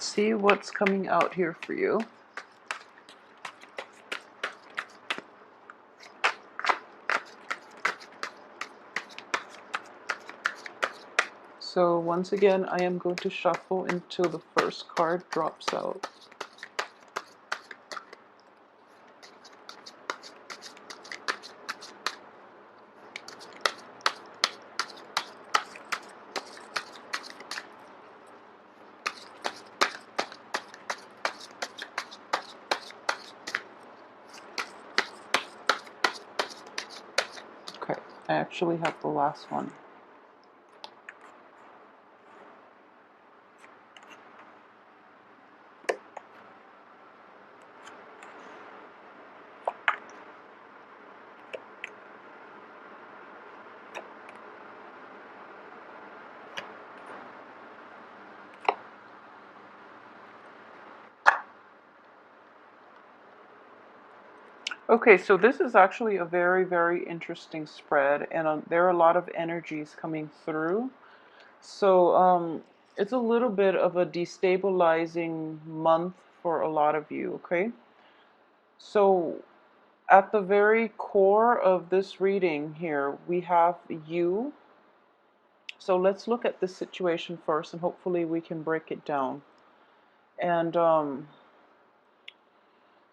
let's see what's coming out here for you. So once again, I am going to shuffle until the first card drops out. Okay, I actually have the last one. Okay, so this is actually a very, very interesting spread, and there are a lot of energies coming through. So it's a little bit of a destabilizing month for a lot of you, okay? So at the very core of this reading here, we have you. So let's look at this situation first, and hopefully we can break it down. And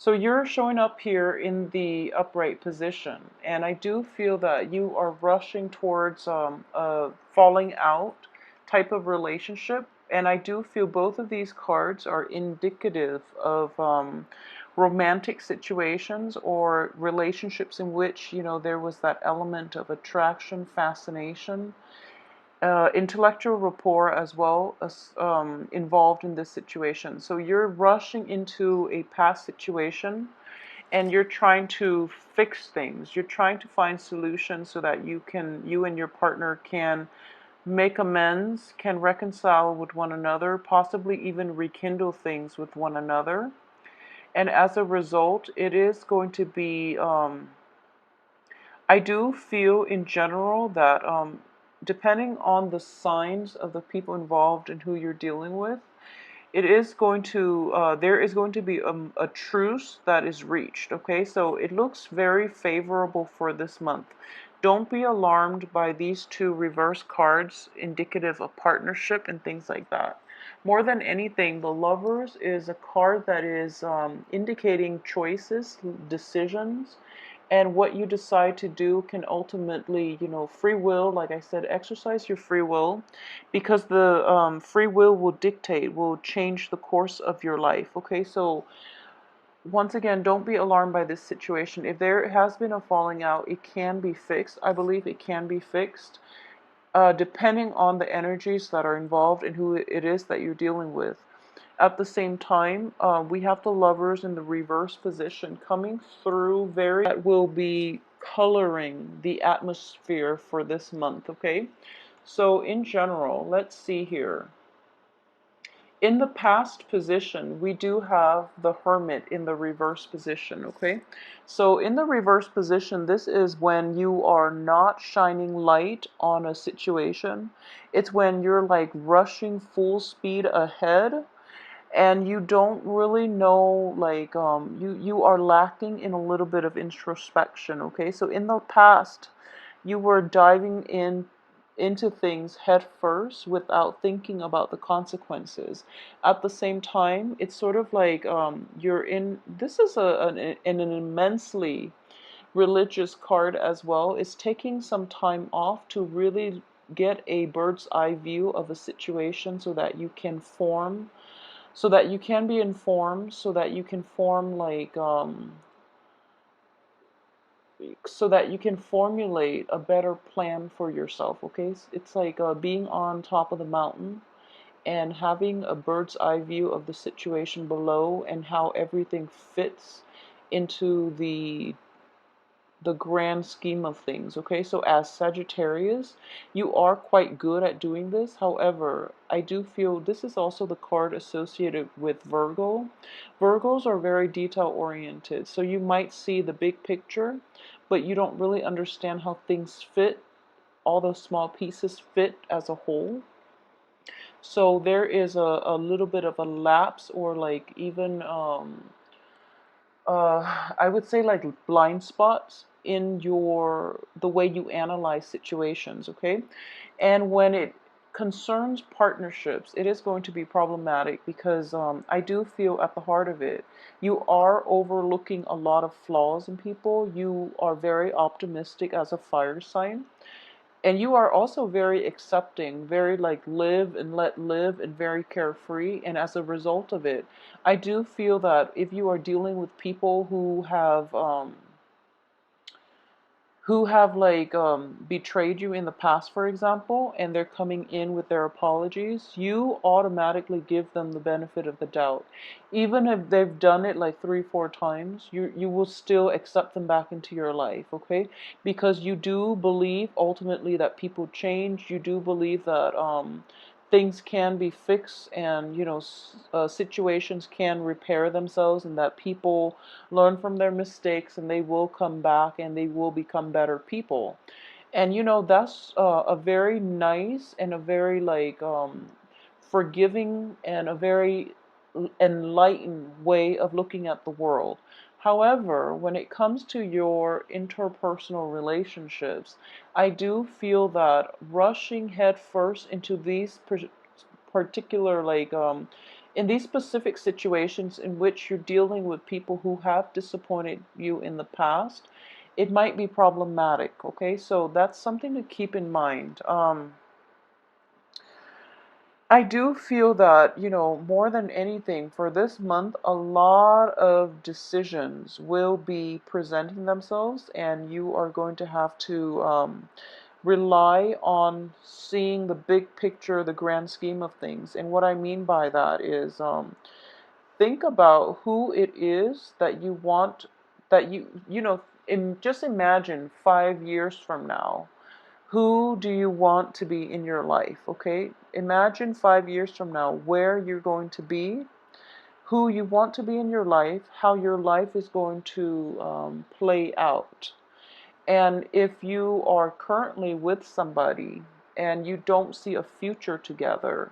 so you're showing up here in the upright position, and I do feel that you are rushing towards a falling out type of relationship, and I do feel both of these cards are indicative of romantic situations or relationships in which, you know, there was that element of attraction, fascination, intellectual rapport as well as involved in this situation. So you're rushing into a past situation and you're trying to fix things. You're trying to find solutions so that you and your partner can make amends, can reconcile with one another, possibly even rekindle things with one another. And as a result, it is going to be, I do feel in general that depending on the signs of the people involved and who you're dealing with, it is going to, there is going to be a truce that is reached, okay? So it looks very favorable for this month. Don't be alarmed by these two reverse cards indicative of partnership and things like that. More than anything, the Lovers is a card that is indicating choices, decisions, and what you decide to do can ultimately, you know, free will, like I said, exercise your free will, because the free will dictate, will change the course of your life, okay? So once again, don't be alarmed by this situation. If there has been a falling out, it can be fixed. I believe it can be fixed, depending on the energies that are involved and who it is that you're dealing with. At the same time, we have the Lovers in the reverse position coming through that will be coloring the atmosphere for this month, okay? So in general, let's see here. In the past position, we do have the Hermit in the reverse position, okay? So in the reverse position, this is when you are not shining light on a situation. It's when you're like rushing full speed ahead and you don't really know, like you are lacking in a little bit of introspection, okay? So in the past, you were diving into things head first without thinking about the consequences. At the same time, it's sort of like you're in, this is an immensely religious card as well. It's taking some time off to really get a bird's eye view of a situation so that you can form, so that you can be informed, so that you can form like so that you can formulate a better plan for yourself, okay? It's like being on top of the mountain and having a bird's eye view of the situation below and how everything fits into the grand scheme of things, okay? So as Sagittarius, you are quite good at doing this. However, I do feel this is also the card associated with Virgo. Virgos are very detail oriented, so you might see the big picture, but you don't really understand how things fit, all those small pieces fit as a whole. So there is a little bit of a lapse, or like even I would say like blind spots in your the way you analyze situations, okay? And when it concerns partnerships, it is going to be problematic because I do feel at the heart of it, you are overlooking a lot of flaws in people. You are very optimistic as a fire sign. And you are also very accepting, very like live and let live, and very carefree. And as a result of it, I do feel that if you are dealing with people who have like betrayed you in the past, for example, and they're coming in with their apologies, you automatically give them the benefit of the doubt. Even if they've done it like 3, 4 times, you will still accept them back into your life, okay? Because you do believe ultimately that people change. You do believe that things can be fixed, and situations can repair themselves, and that people learn from their mistakes and they will come back and they will become better people. And that's a very nice and a very like forgiving and a very enlightened way of looking at the world. However, when it comes to your interpersonal relationships, I do feel that rushing headfirst into these particular like in these specific situations in which you're dealing with people who have disappointed you in the past, it might be problematic. Okay, so that's something to keep in mind. I do feel that, more than anything, for this month, a lot of decisions will be presenting themselves, and you are going to have to rely on seeing the big picture, the grand scheme of things. And what I mean by that is think about who it is that you want, that just imagine 5 years from now. Who do you want to be in your life? Okay, imagine 5 years from now where you're going to be, who you want to be in your life, how your life is going to play out. And if you are currently with somebody and you don't see a future together,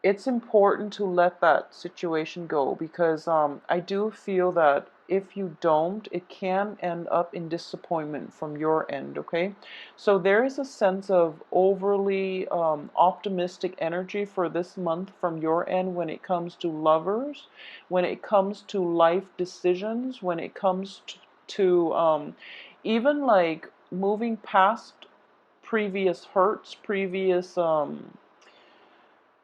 it's important to let that situation go, because I do feel that if you don't, it can end up in disappointment from your end, okay? So there is a sense of overly optimistic energy for this month from your end when it comes to lovers, when it comes to life decisions, when it comes to even like moving past previous hurts, previous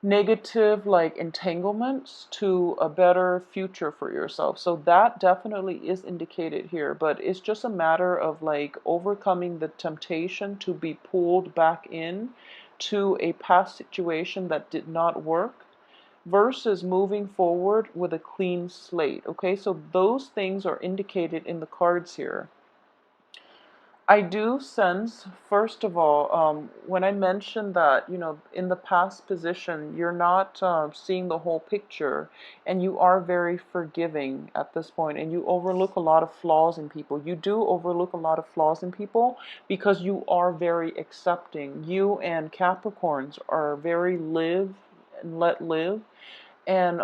negative like entanglements to a better future for yourself. So that definitely is indicated here, but it's just a matter of like overcoming the temptation to be pulled back in to a past situation that did not work versus moving forward with a clean slate. Okay, so those things are indicated in the cards here. I do sense, first of all, when I mentioned that, in the past position, you're not seeing the whole picture, and you are very forgiving at this point, and you overlook a lot of flaws in people. You do overlook a lot of flaws in people because you are very accepting. You and Capricorns are very live and let live, and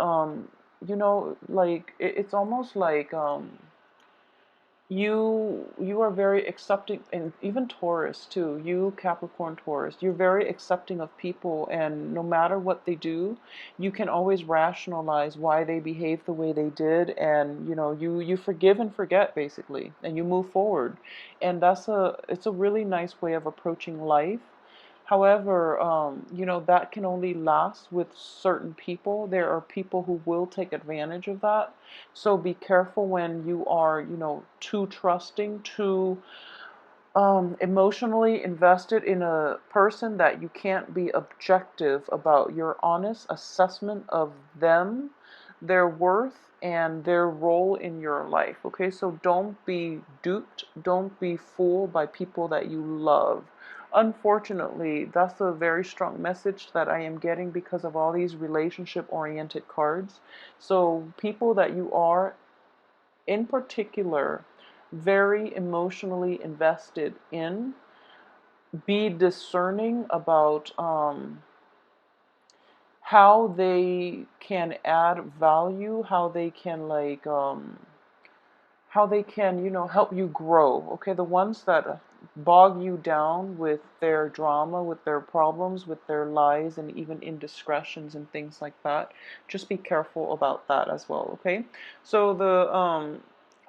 like it's almost like you are very accepting. And even Taurus too, you Capricorn Taurus, you're very accepting of people, and no matter what they do, you can always rationalize why they behave the way they did, and you forgive and forget basically, and you move forward. And it's a really nice way of approaching life. However, that can only last with certain people. There are people who will take advantage of that. So be careful when you are, too trusting, too emotionally invested in a person, that you can't be objective about your honest assessment of them, their worth, and their role in your life. Okay, so don't be duped, don't be fooled by people that you love. Unfortunately, that's a very strong message that I am getting because of all these relationship oriented cards. So, people that you are, in particular, very emotionally invested in, be discerning about how they can add value, how they can, help you grow. Okay, the ones that bog you down with their drama, with their problems, with their lies, and even indiscretions and things like that. Just be careful about that as well. Okay, so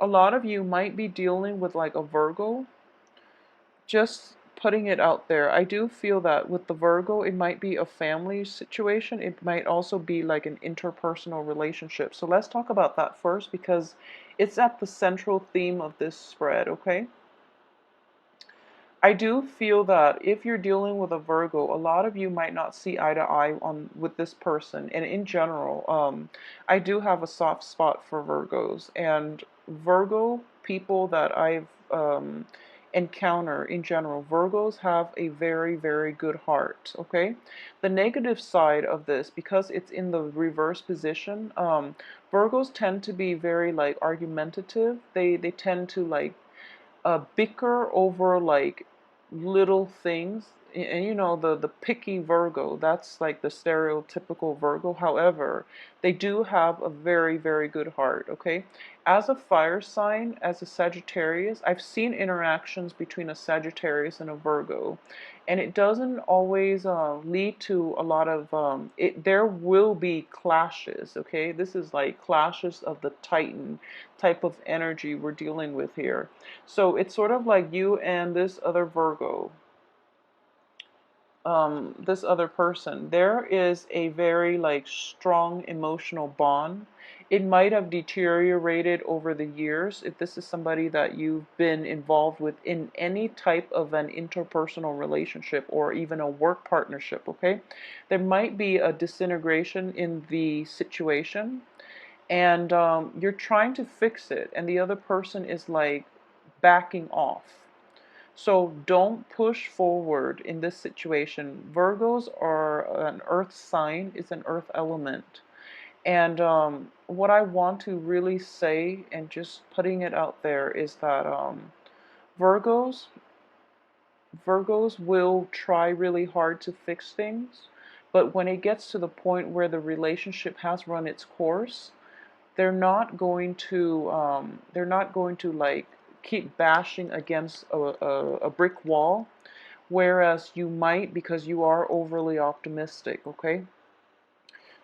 a lot of you might be dealing with like a Virgo. Just putting it out there. I do feel that with the Virgo, it might be a family situation. It might also be like an interpersonal relationship. So let's talk about that first because it's at the central theme of this spread, okay? I do feel that if you're dealing with a Virgo, a lot of you might not see eye to eye on with this person. And in general, I do have a soft spot for Virgos. And Virgo people that I've encounter in general, Virgos have a very, very good heart. Okay, the negative side of this, because it's in the reverse position, Virgos tend to be very like argumentative. They tend to like bicker over like little things. And the picky Virgo, that's like the stereotypical Virgo. However, they do have a very, very good heart. Okay, as a fire sign, as a Sagittarius, I've seen interactions between a Sagittarius and a Virgo, and it doesn't always lead to a lot of it. There will be clashes. Okay, this is like clashes of the Titan type of energy we're dealing with here. So it's sort of like you and this other Virgo, this other person. There is a very like strong emotional bond. It might have deteriorated over the years if this is somebody that you've been involved with in any type of an interpersonal relationship or even a work partnership, okay? There might be a disintegration in the situation, and you're trying to fix it, and the other person is like backing off. So don't push forward in this situation. Virgos are an earth sign, it's an earth element. And what I want to really say, and just putting it out there, is that Virgos, Virgos will try really hard to fix things, but when it gets to the point where the relationship has run its course, they're not going to like keep bashing against a brick wall, whereas you might, because you are overly optimistic. Okay,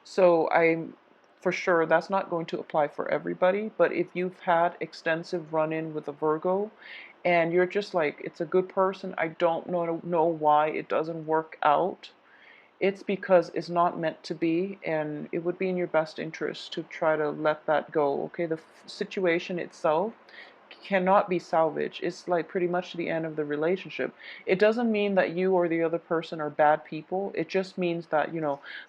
so I'm for sure that's not going to apply for everybody, but if you've had extensive run-in with a Virgo and you're just like, it's a good person, I don't know why it doesn't work out, it's because it's not meant to be, and it would be in your best interest to try to let that go. Okay, the situation itself cannot be salvaged. It's like pretty much the end of the relationship. It doesn't mean that you or the other person are bad people. It just means that,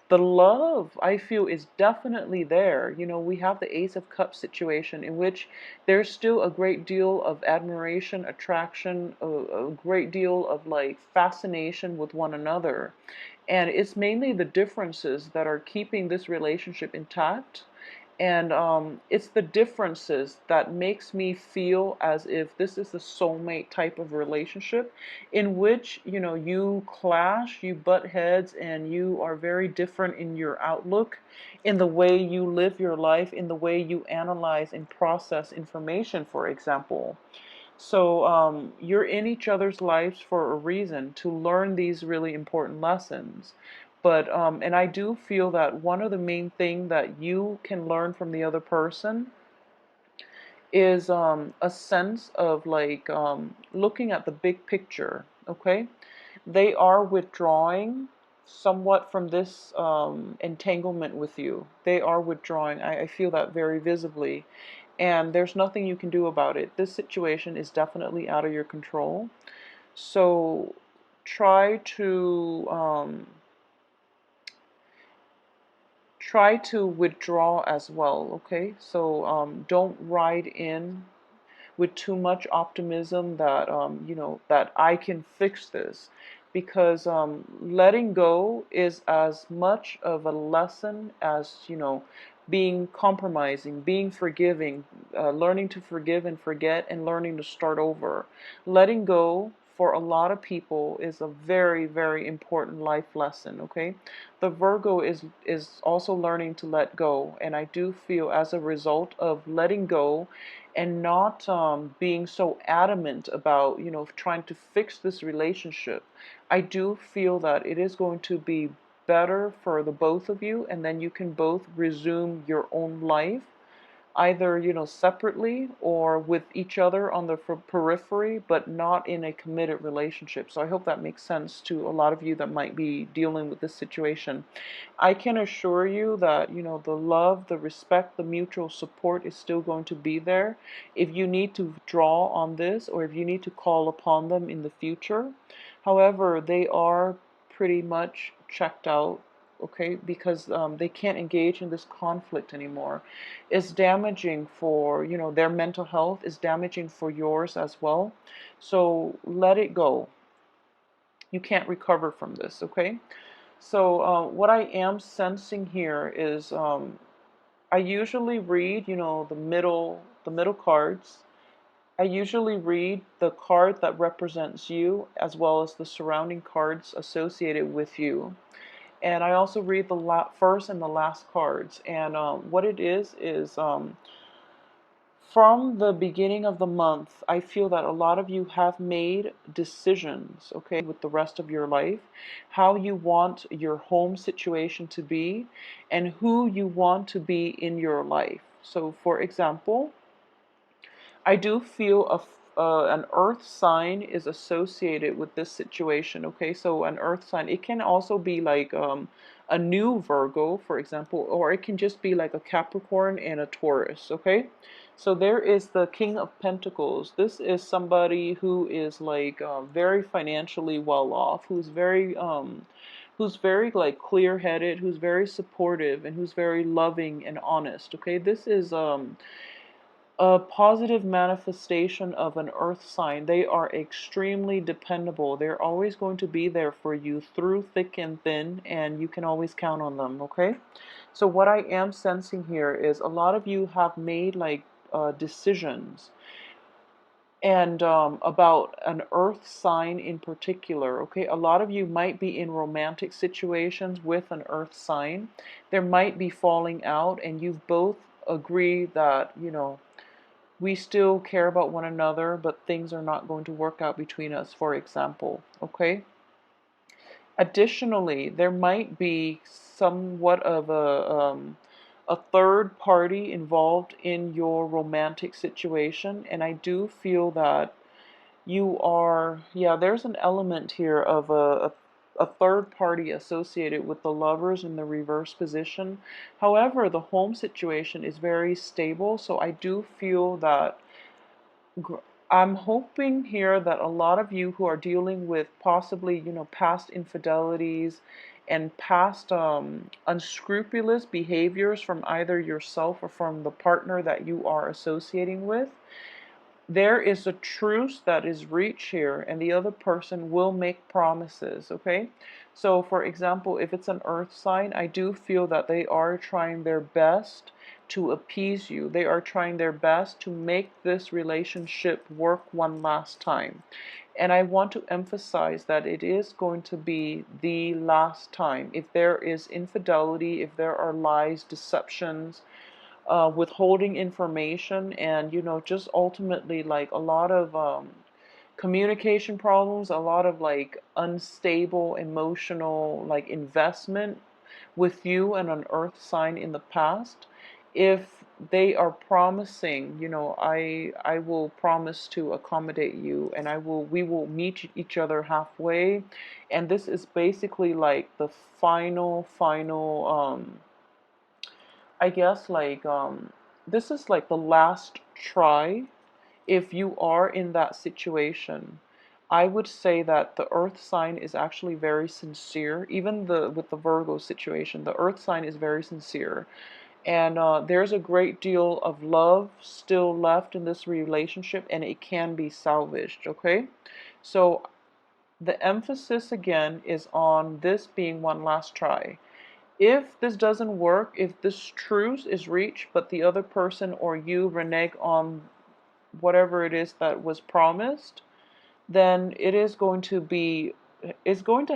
the love, I feel, is definitely there. We have the Ace of Cups situation in which there's still a great deal of admiration, attraction, a great deal of like fascination with one another. And it's mainly the differences that are keeping this relationship intact. And it's the differences that makes me feel as if this is a soulmate type of relationship in which, you clash, you butt heads, and you are very different in your outlook, in the way you live your life, in the way you analyze and process information, for example. So you're in each other's lives for a reason, to learn these really important lessons. But and I do feel that one of the main thing that you can learn from the other person is a sense of like looking at the big picture. Okay, they are withdrawing somewhat from this entanglement with you. They are withdrawing. I feel that very visibly. And there's nothing you can do about it. This situation is definitely out of your control. So try to withdraw as well. Okay, so don't ride in with too much optimism that that I can fix this, because letting go is as much of a lesson as being compromising, being forgiving, learning to forgive and forget, and learning to start over. Letting go for a lot of people is a very, very important life lesson, okay? The Virgo is also learning to let go, and I do feel as a result of letting go and not being so adamant about, trying to fix this relationship, I do feel that it is going to be better for the both of you, and then you can both resume your own life either separately or with each other on the periphery, but not in a committed relationship. So I hope that makes sense to a lot of you that might be dealing with this situation. I can assure you that the love, the respect, the mutual support is still going to be there. If you need to draw on this, or if you need to call upon them in the future, however, they are pretty much checked out, okay, because they can't engage in this conflict anymore. It's damaging for their mental health, is damaging for yours as well. So let it go. You can't recover from this, okay? So what I am sensing here is I usually read the middle cards. I usually read the card that represents you as well as the surrounding cards associated with you. And I also read the first and the last cards. And what it is from the beginning of the month, I feel that a lot of you have made decisions, okay, with the rest of your life, how you want your home situation to be, and who you want to be in your life. So, for example, I do feel an earth sign is associated with this situation. Okay, so an earth sign, it can also be like a new Virgo, for example, or it can just be like a Capricorn and a Taurus. Okay, so there is the King of Pentacles. This is somebody who is like very financially well off, who's very like clear-headed, who's very supportive, and who's very loving and honest. Okay, this is a positive manifestation of an earth sign. They are extremely dependable. They're always going to be there for you through thick and thin, and you can always count on them, okay? So what I am sensing here is a lot of you have made like decisions and about an earth sign in particular, okay? A lot of you might be in romantic situations with an earth sign. There might be falling out, and you've both agreed that we still care about one another, but things are not going to work out between us, for example, okay? Additionally, there might be somewhat of a third party involved in your romantic situation, and I do feel that there's an element here of a third party associated with the lovers in the reverse position. However, the home situation is very stable, so I do feel that I'm hoping here that a lot of you who are dealing with possibly, past infidelities and past unscrupulous behaviors from either yourself or from the partner that you are associating with, there is a truce that is reached here, and the other person will make promises, okay? So, for example, if it's an earth sign, I do feel that they are trying their best to appease you. They are trying their best to make this relationship work one last time. And I want to emphasize that it is going to be the last time. If there is infidelity, if there are lies, deceptions, withholding information, and just ultimately like a lot of communication problems, a lot of like unstable emotional like investment with you and an earth sign in the past. If they are promising, I will promise to accommodate you, and we will meet each other halfway, and this is basically like the final I guess like this is like the last try. If you are in that situation, I would say that the earth sign is actually very sincere. Even with the Virgo situation, the earth sign is very sincere, and there's a great deal of love still left in this relationship, and it can be salvaged, okay? So the emphasis again is on this being one last try. If this doesn't work, if this truce is reached, but the other person or you renege on whatever it is that was promised, then it's going to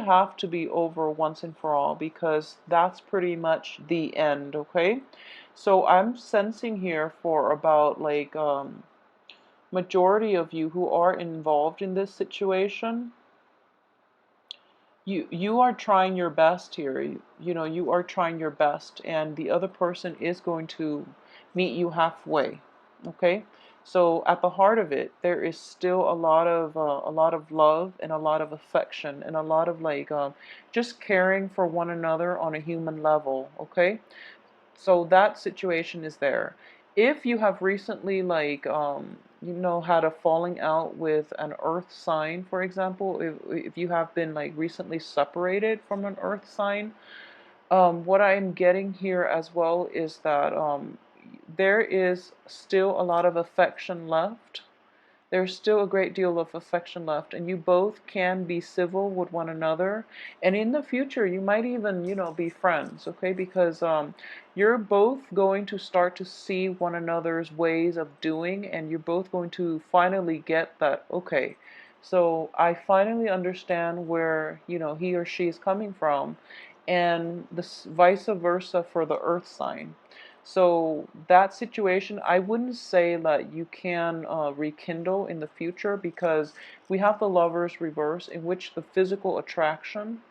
have to be over once and for all, because that's pretty much the end, okay? So I'm sensing here for about like majority of you who are involved in this situation, you are trying your best here. You know, you are trying your best, and the other person is going to meet you halfway. Okay, so at the heart of it, there is still a lot of love and a lot of affection and a lot of like just caring for one another on a human level. Okay, so that situation is there. If you have recently like you know, had a falling out with an earth sign, for example, if you have been like recently separated from an earth sign, what I'm getting here as well is that there is still a lot of affection left. There's still a great deal of affection left, and you both can be civil with one another. And in the future, you might even, you know, be friends, okay? Because you're both going to start to see one another's ways of doing, and you're both going to finally get that, okay, so I finally understand where, you know, he or she is coming from, and this vice versa for the earth sign. So that situation, I wouldn't say that you can rekindle in the future, because we have the lovers reverse, in which the physical attraction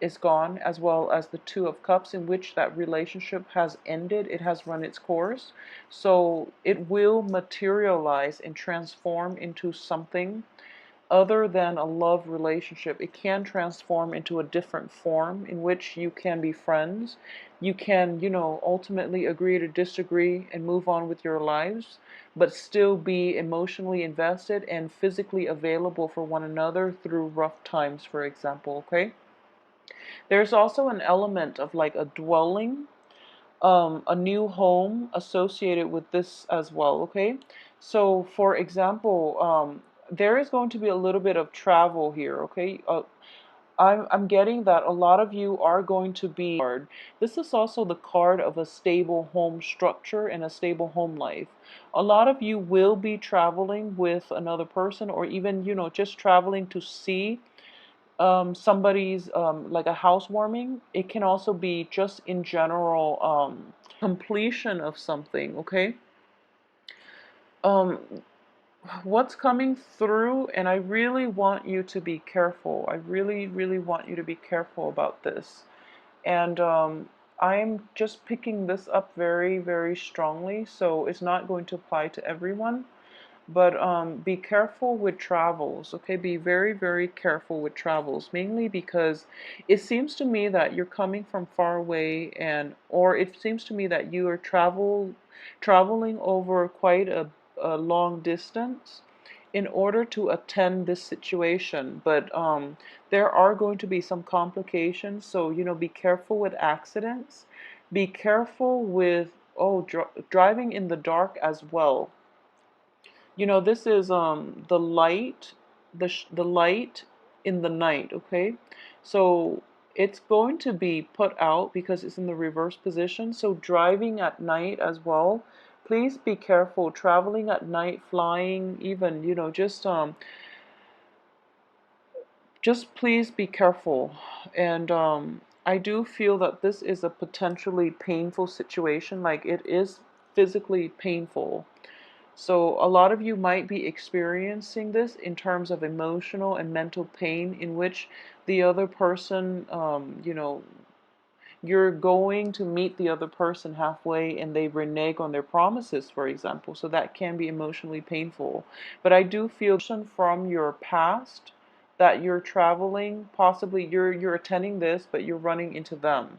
is gone, as well as the two of cups, in which that relationship has ended. It has run its course. So it will materialize and transform into something other than a love relationship. It can transform into a different form in which you can be friends. You can, you know, ultimately agree to disagree and move on with your lives, but still be emotionally invested and physically available for one another through rough times, for example, okay? There's also an element of like a dwelling, a new home associated with this as well, okay? So, for example, there is going to be a little bit of travel here, okay? I'm getting that a lot of you are going to be. This is also the card of a stable home structure and a stable home life. A lot of you will be traveling with another person, or even, you know, just traveling to see somebody's like a housewarming. It can also be just in general completion of something, okay? um what's coming through, and I really want you to be careful. I really want you to be careful about this. And I'm just picking this up very strongly, so it's not going to apply to everyone. But be careful with travels, okay? Be very careful with travels, mainly because it seems to me that you're coming from far away, and or it seems to me that you are traveling over quite a long distance in order to attend this situation. But there are going to be some complications, so you know, be careful with accidents. Be careful with driving in the dark as well. You know, this is the light, the light in the night, okay? So it's going to be put out because it's in the reverse position. So driving at night as well, please be careful. Traveling at night, flying, even, you know, just please be careful. And I do feel that this is a potentially painful situation. Like, it is physically painful. So a lot of you might be experiencing this in terms of emotional and mental pain, in which the other person, you know, you're going to meet the other person halfway and they renege on their promises, for example. So that can be emotionally painful. But I do feel from your past that you're traveling, possibly you're attending this, but you're running into them.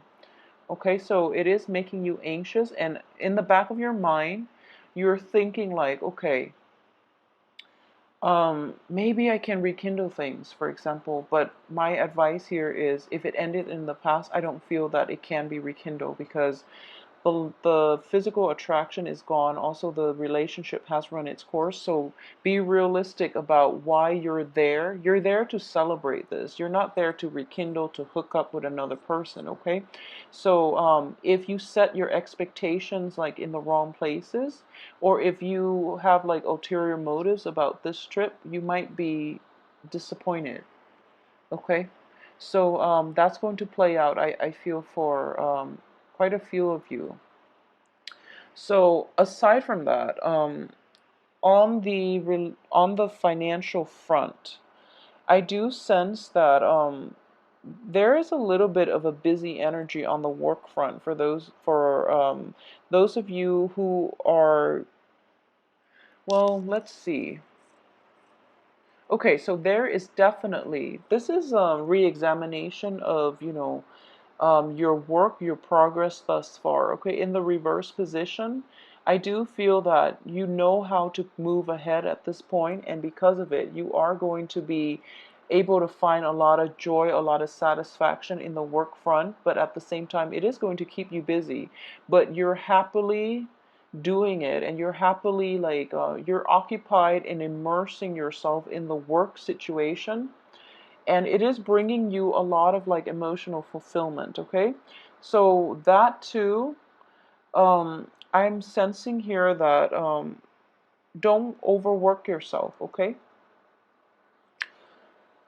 Okay, so it is making you anxious, and in the back of your mind, you're thinking like, okay, maybe I can rekindle things, for example, but my advice here is, if it ended in the past, I don't feel that it can be rekindled, because the physical attraction is gone. Also, the relationship has run its course. So be realistic about why you're there. You're there to celebrate this. You're not there to rekindle, to hook up with another person, okay? So if you set your expectations like in the wrong places, or if you have like ulterior motives about this trip, you might be disappointed. Okay, so that's going to play out, I feel, for quite a few of you. So aside from that, on the financial front, I do sense that there is a little bit of a busy energy on the work front for those of you who are, well, let's see. Okay, so there is definitely, this is a re-examination of, your work, your progress thus far. Okay, in the reverse position, I do feel that you know how to move ahead at this point, and because of it, you are going to be able to find a lot of joy, a lot of satisfaction in the work front, but at the same time, it is going to keep you busy. But you're happily doing it, and you're happily, like, you're occupied in immersing yourself in the work situation, and it is bringing you a lot of like emotional fulfillment. Okay, so that too, I'm sensing here that don't overwork yourself. Okay,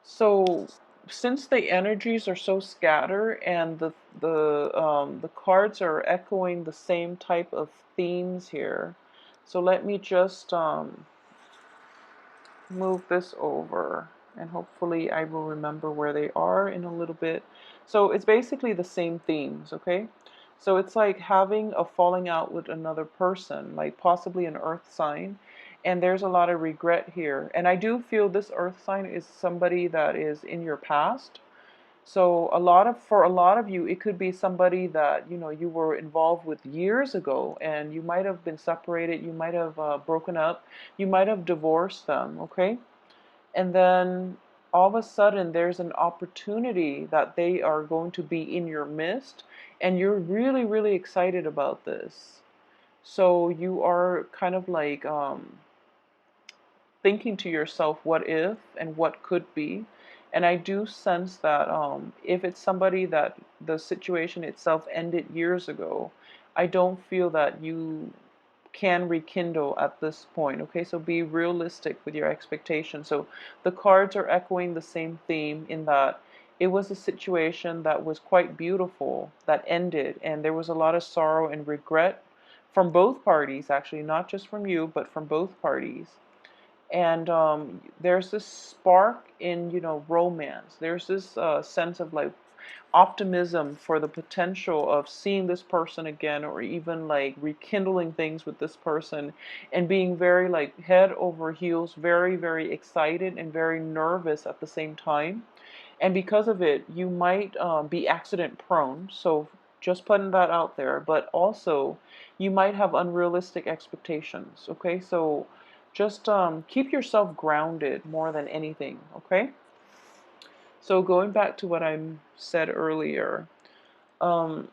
so since the energies are so scattered, and the cards are echoing the same type of themes here, so let me just move this over, and hopefully I will remember where they are in a little bit. So it's basically the same themes. Okay, so it's like having a falling out with another person, like possibly an earth sign, and there's a lot of regret here, and I do feel this earth sign is somebody that is in your past. So for a lot of you, it could be somebody that you were involved with years ago, and you might have been separated, you might have broken up, you might have divorced them. Okay, and then all of a sudden there's an opportunity that they are going to be in your midst, and you're really, really excited about this. So you are kind of like thinking to yourself, what if and what could be. And I do sense that if it's somebody that the situation itself ended years ago, I don't feel that you can rekindle at this point. Okay, so be realistic with your expectations. So the cards are echoing the same theme, in that it was a situation that was quite beautiful that ended, and there was a lot of sorrow and regret from both parties, actually, not just from you, but from both parties. And there's this spark in romance. There's this sense of like optimism for the potential of seeing this person again, or even like rekindling things with this person, and being very like head over heels, very, very excited and very nervous at the same time. And because of it, you might be accident prone. So just putting that out there. But also, you might have unrealistic expectations. Okay, so just keep yourself grounded more than anything. Okay, so going back to what I said earlier, um,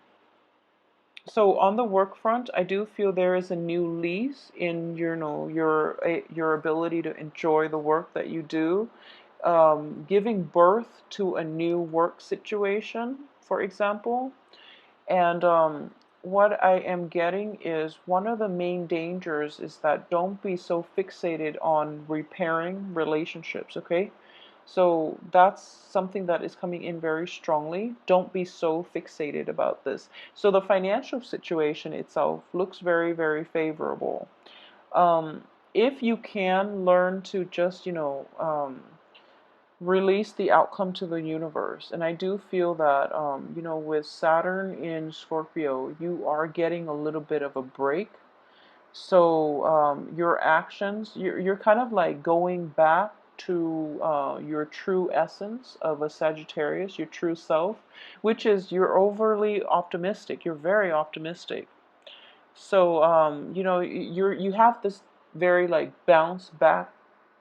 so on the work front, I do feel there is a new lease in your ability to enjoy the work that you do, giving birth to a new work situation, for example. And what I am getting is, one of the main dangers is that don't be so fixated on repairing relationships. Okay, so that's something that is coming in very strongly. Don't be so fixated about this. So the financial situation itself looks very, very favorable. Um, if you can learn to just, release the outcome to the universe. And I do feel that, with Saturn in Scorpio, you are getting a little bit of a break. So your actions, you're kind of like going back to your true essence of a Sagittarius, your true self, which is you're overly optimistic. You're very optimistic. So you have this very like bounce back,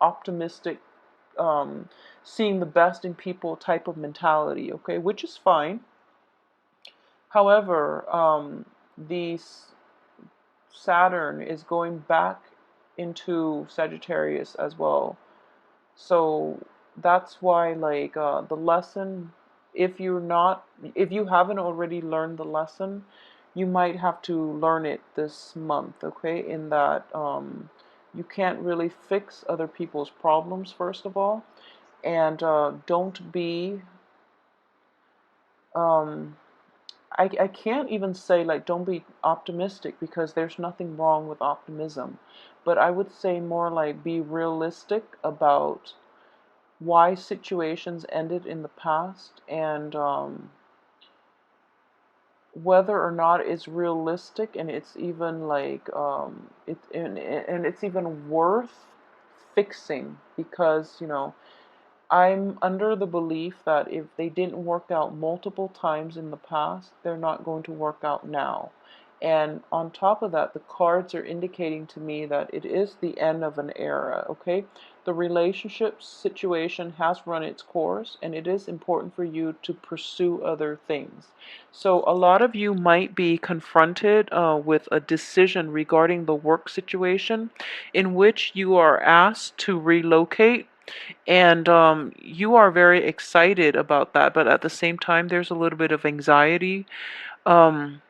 optimistic, um, seeing the best in people type of mentality. Okay, which is fine. However, the Saturn is going back into Sagittarius as well. So that's why, like, the lesson, if you haven't already learned the lesson, you might have to learn it this month. Okay, in that you can't really fix other people's problems, first of all. and don't be um, I can't even say like don't be optimistic, because there's nothing wrong with optimism, but I would say more like be realistic about why situations ended in the past, and whether or not it's realistic, and it's even like and it's even worth fixing, because I'm under the belief that if they didn't work out multiple times in the past, they're not going to work out now. And on top of that, the cards are indicating to me that it is the end of an era, okay? The relationship situation has run its course, and it is important for you to pursue other things. So a lot of you might be confronted with a decision regarding the work situation in which you are asked to relocate, and you are very excited about that, but at the same time, there's a little bit of anxiety. Um,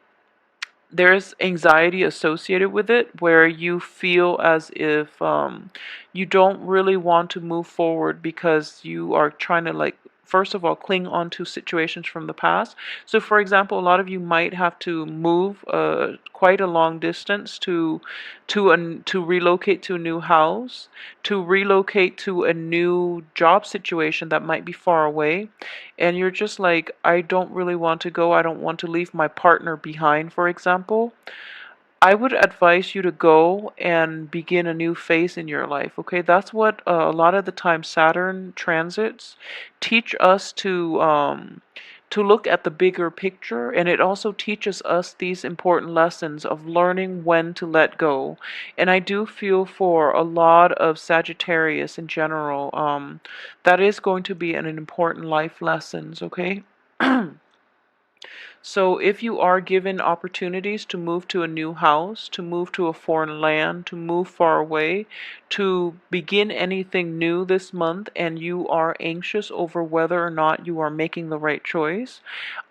there's anxiety associated with it, where you feel as if you don't really want to move forward, because you are trying to, like, first of all, cling on to situations from the past. So for example, a lot of you might have to move quite a long distance to relocate to a new house, to relocate to a new job situation that might be far away, and you're just like, I don't really want to go. I don't want to leave my partner behind, for example. I would advise you to go and begin a new phase in your life, okay? That's what a lot of the time Saturn transits teach us to look at the bigger picture, and it also teaches us these important lessons of learning when to let go. And I do feel for a lot of Sagittarius in general, that is going to be an important life lessons, okay? So if you are given opportunities to move to a new house, to move to a foreign land, to move far away, to begin anything new this month, and you are anxious over whether or not you are making the right choice,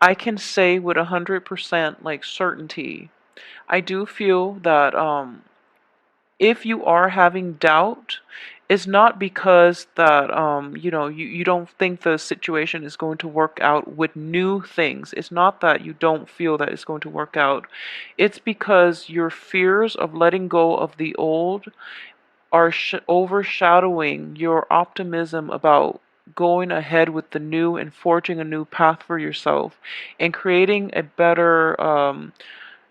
I can say with 100% like certainty, I do feel that if you are having doubt, it's not because that you don't think the situation is going to work out with new things. It's not that you don't feel that it's going to work out. It's because your fears of letting go of the old are overshadowing your optimism about going ahead with the new and forging a new path for yourself and creating a better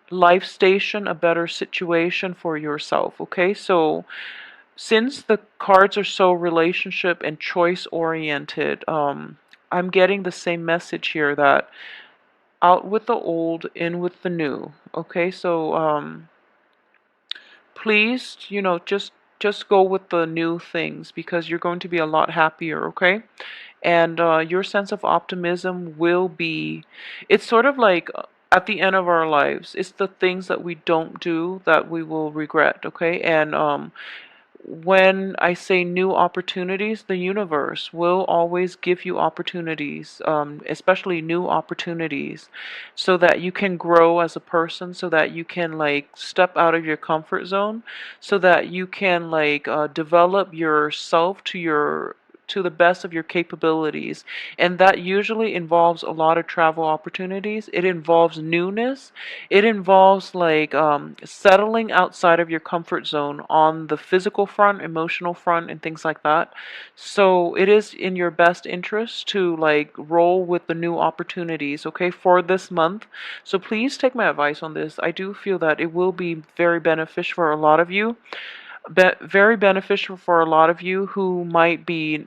life station, a better situation for yourself. Okay, so since the cards are so relationship and choice oriented, I'm getting the same message here, that out with the old, in with the new. Okay, so please, just go with the new things, because you're going to be a lot happier. Okay, and your sense of optimism will be, it's sort of like at the end of our lives, it's the things that we don't do that we will regret. Okay, and when I say new opportunities, the universe will always give you opportunities, especially new opportunities, so that you can grow as a person, so that you can like step out of your comfort zone, so that you can like develop yourself to the best of your capabilities. And that usually involves a lot of travel opportunities. It involves newness. It involves like settling outside of your comfort zone on the physical front, emotional front, and things like that. So it is in your best interest to like roll with the new opportunities, okay, for this month. So please take my advice on this. I do feel that it will be very beneficial for a lot of you. Very beneficial for a lot of you who might be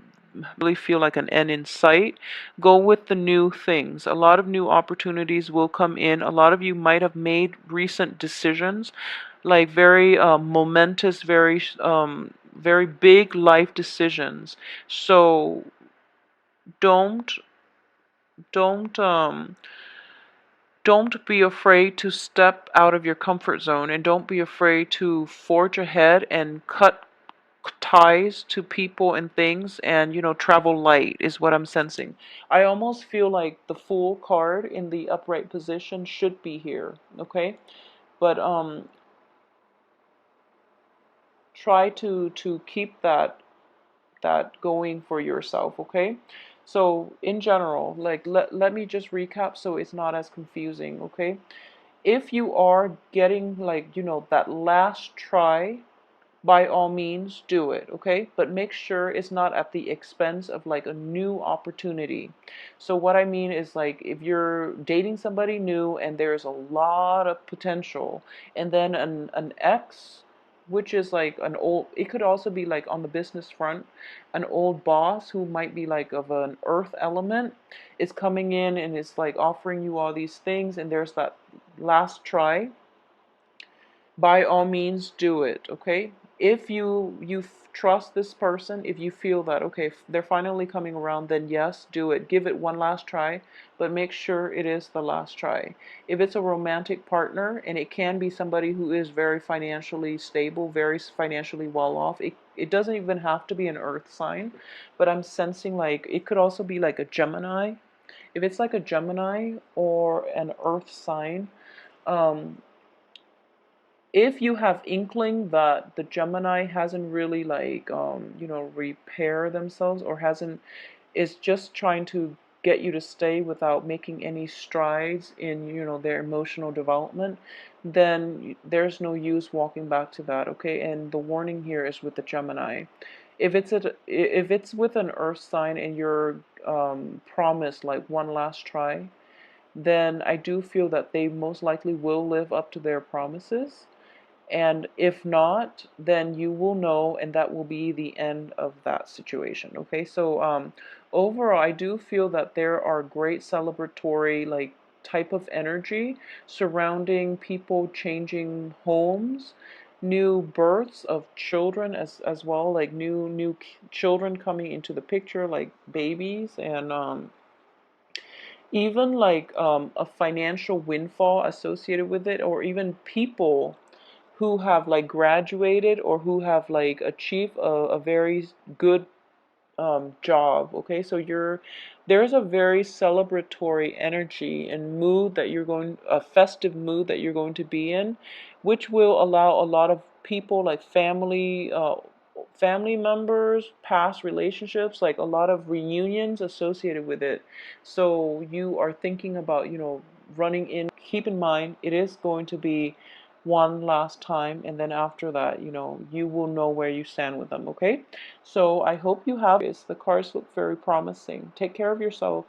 really feel like an end in sight. Go with the new things. A lot of new opportunities will come in. A lot of you might have made recent decisions, like very momentous, very big life decisions. So don't don't um don't be afraid to step out of your comfort zone, and don't be afraid to forge ahead and cut ties to people and things, and travel light is what I'm sensing. I almost feel like the Fool card in the upright position should be here, okay? But try to keep that that going for yourself, okay? So in general, like let me just recap so it's not as confusing, okay? If you are getting like, that last try, by all means do it, okay? But make sure it's not at the expense of like a new opportunity. So what I mean is, like, if you're dating somebody new and there's a lot of potential, and then an ex, which is like an old, it could also be like on the business front, an old boss who might be like of an earth element, is coming in and is like offering you all these things, and there's that last try. By all means do it, okay? If you trust this person, if you feel that, okay, they're finally coming around, then yes, do it. Give it one last try, but make sure it is the last try. If it's a romantic partner, and it can be somebody who is very financially stable, very financially well off, it doesn't even have to be an earth sign, but I'm sensing like it could also be like a Gemini. If it's like a Gemini or an earth sign, um, if you have inkling that the Gemini hasn't really like repair themselves, or hasn't, is just trying to get you to stay without making any strides in their emotional development, then there's no use walking back to that, okay? And the warning here is with the Gemini. If it's with an earth sign and you're promised like one last try, then I do feel that they most likely will live up to their promises. And if not, then you will know, and that will be the end of that situation. Okay, so overall, I do feel that there are great celebratory like type of energy surrounding people changing homes, new births of children as well, like new children coming into the picture, like babies, and even like a financial windfall associated with it, or even people who have like graduated or who have like achieved a very good job. Okay, so there's a very celebratory energy and mood that you're going, a festive mood that you're going to be in, which will allow a lot of people, like family members, past relationships, like a lot of reunions associated with it. So you are thinking about, running in. Keep in mind, it is going to be one last time, and then after that, you will know where you stand with them, okay? So I hope you have this. The cards look very promising. Take care of yourself.